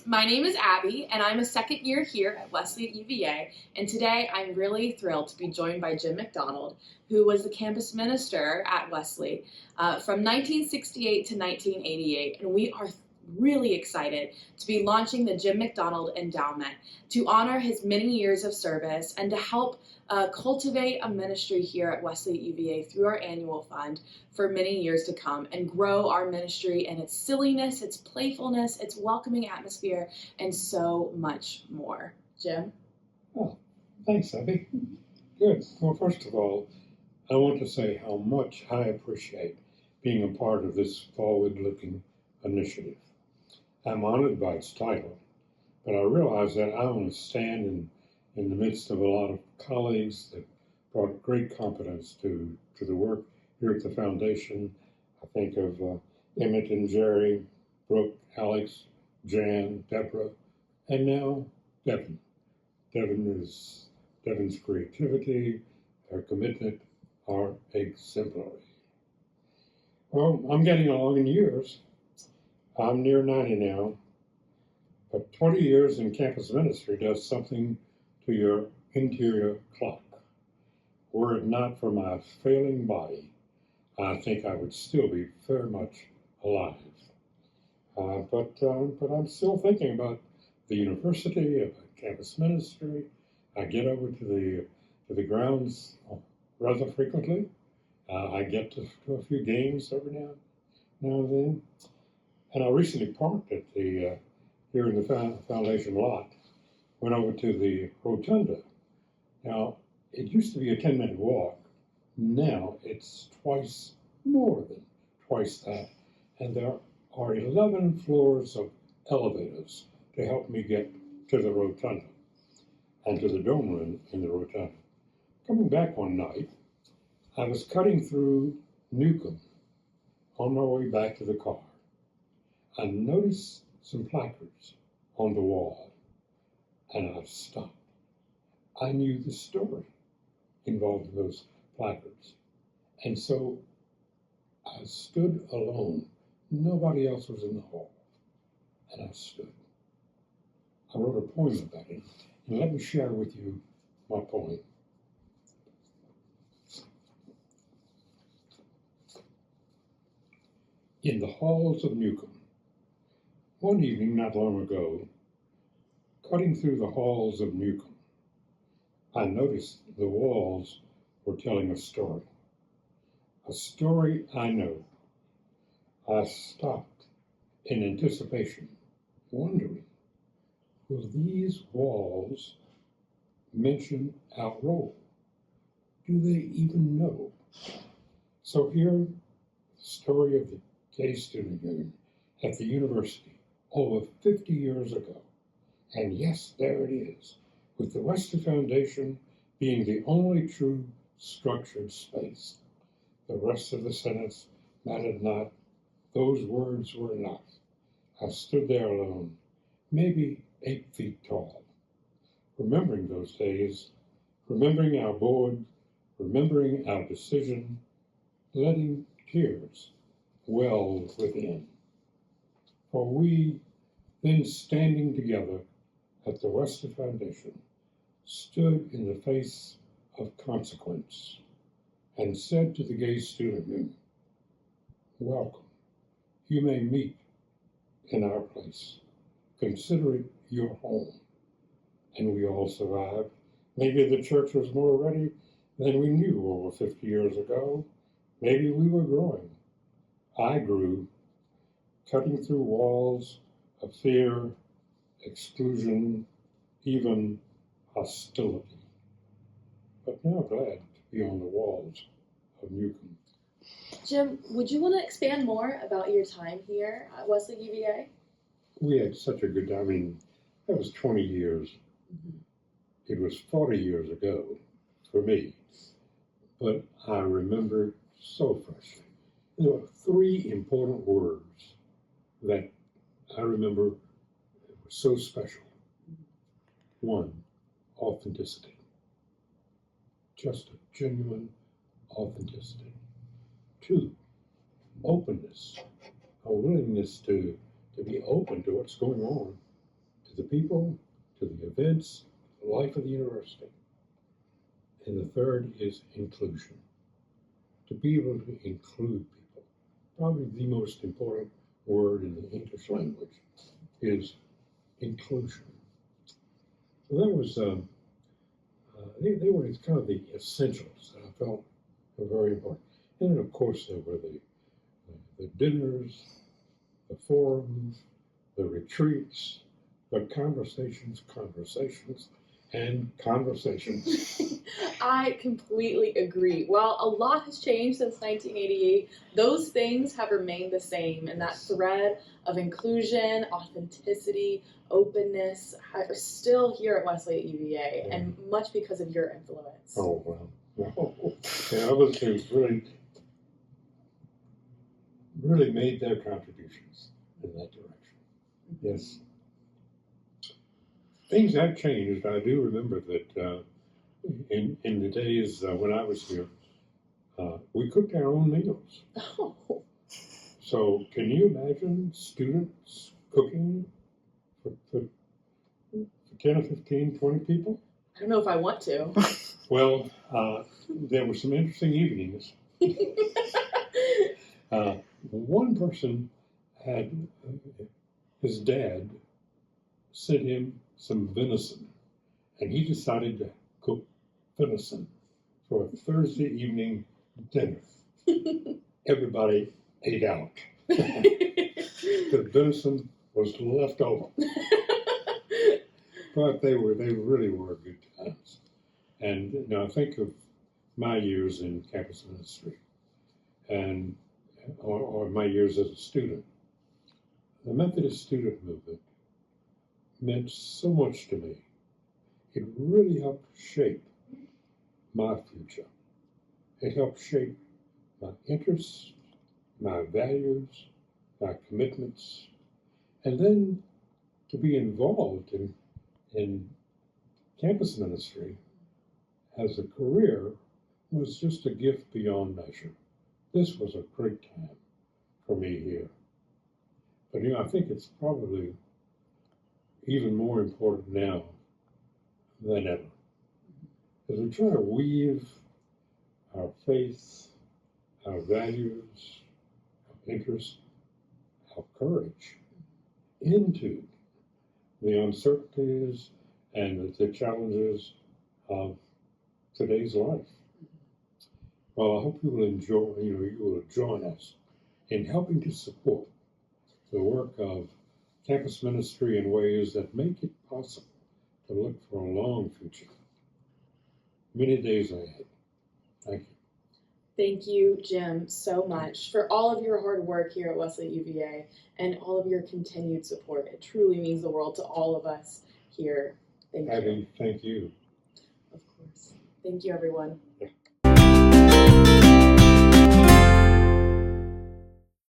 My name is Abby, and I'm a second year here at Wesley at UVA. And today I'm really thrilled to be joined by Jim McDonald, who was the campus minister at Wesley from 1968 to 1988. And we are really excited to be launching the Jim McDonald Endowment to honor his many years of service and to help cultivate a ministry here at Wesley at UVA through our annual fund for many years to come and grow our ministry and its silliness, its playfulness, its welcoming atmosphere, and so much more. Jim? Oh, thanks, Abby. Good. Well, first of all, I want to say how much I appreciate being a part of this forward-looking initiative. I'm honored by its title, but I realize that I want to stand in the midst of a lot of colleagues that brought great competence to the work here at the foundation. I think of Emmett and Jerry, Brooke, Alex, Jan, Deborah, and now Devin. Devin's creativity, her commitment are exemplary. Well, I'm getting along in years. I'm near 90 now, but 20 years in campus ministry does something to your interior clock. Were it not for my failing body, I think I would still be very much alive. But I'm still thinking about the university, about campus ministry. I get over to the grounds rather frequently. I get to a few games every now and then. And I recently parked at here in the foundation lot, went over to the rotunda. Now, it used to be a 10-minute walk. Now it's more than twice that. And there are 11 floors of elevators to help me get to the rotunda and to the dome room in the rotunda. Coming back one night, I was cutting through Newcomb on my way back to the car. I noticed some placards on the wall, and I stopped. I knew the story involved in those placards. And so I stood alone. Nobody else was in the hall. And I stood. I wrote a poem about it. And let me share with you my poem. In the halls of Newcomb. One evening not long ago, cutting through the halls of Newcomb, I noticed the walls were telling a story I know. I stopped in anticipation, wondering, will these walls mention our role? Do they even know? So here, the story of the gay student union at the university over 50 years ago. And yes, there it is, with the Wesley Foundation being the only true structured space. The rest of the sentence mattered not. Those words were enough. I stood there alone, maybe 8 feet tall, remembering those days, remembering our board, remembering our decision, letting tears well within. For we, then standing together at the Wesley Foundation, stood in the face of consequence and said to the gay student union, welcome, you may meet in our place. Consider it your home. And we all survived. Maybe the church was more ready than we knew over 50 years ago. Maybe we were growing. I grew, cutting through walls of fear, exclusion, even hostility. But now glad to be on the walls of Newcomb. Jim, would you want to expand more about your time here at Wesley UVA? We had such a good time. I mean, that was 20 years. Mm-hmm. It was 40 years ago for me, but I remember so freshly. There were 3 important words that I remember were so special. 1, authenticity. Just a genuine authenticity. 2, openness. A willingness to be open to what's going on the people, to the events, the life of the university. And the third is inclusion. To be able to include people. Probably the most important word in the English language is inclusion. So that was, they were kind of the essentials that I felt were very important. And then, of course, there were the dinners, the forums, the retreats, the conversations, and conversations. I completely agree. While a lot has changed since 1988, those things have remained the same, and that thread of inclusion, authenticity, openness are still here at Wesley at UVA, and much because of your influence. Oh, well. Yeah, others who really made their contributions in that direction. Yes. Things have changed. I do remember that in the days when I was here, we cooked our own meals. Oh. So can you imagine students cooking for 10 or 15, 20 people? I don't know if I want to. Well, there were some interesting evenings. One person had his dad sent him some venison, and he decided to cook venison for a Thursday evening dinner. Everybody ate out. The venison was left over. But they really were good times. And I think of my years in campus ministry, and or my years as a student. The Methodist student movement meant so much to me. It really helped shape my future. It helped shape my interests, my values, my commitments, and then to be involved in campus ministry as a career was just a gift beyond measure. This was a great time for me here. But I think it's probably even more important now than ever. As we try to weave our faith, our values, our interests, our courage into the uncertainties and the challenges of today's life. Well, I hope you will join us in helping to support the work of campus ministry in ways that make it possible to look for a long future. Many days ahead. Thank you. Thank you, Jim, so much for all of your hard work here at Wesley UVA and all of your continued support. It truly means the world to all of us here. Thank you. Thank you. Of course. Thank you, everyone. Yeah.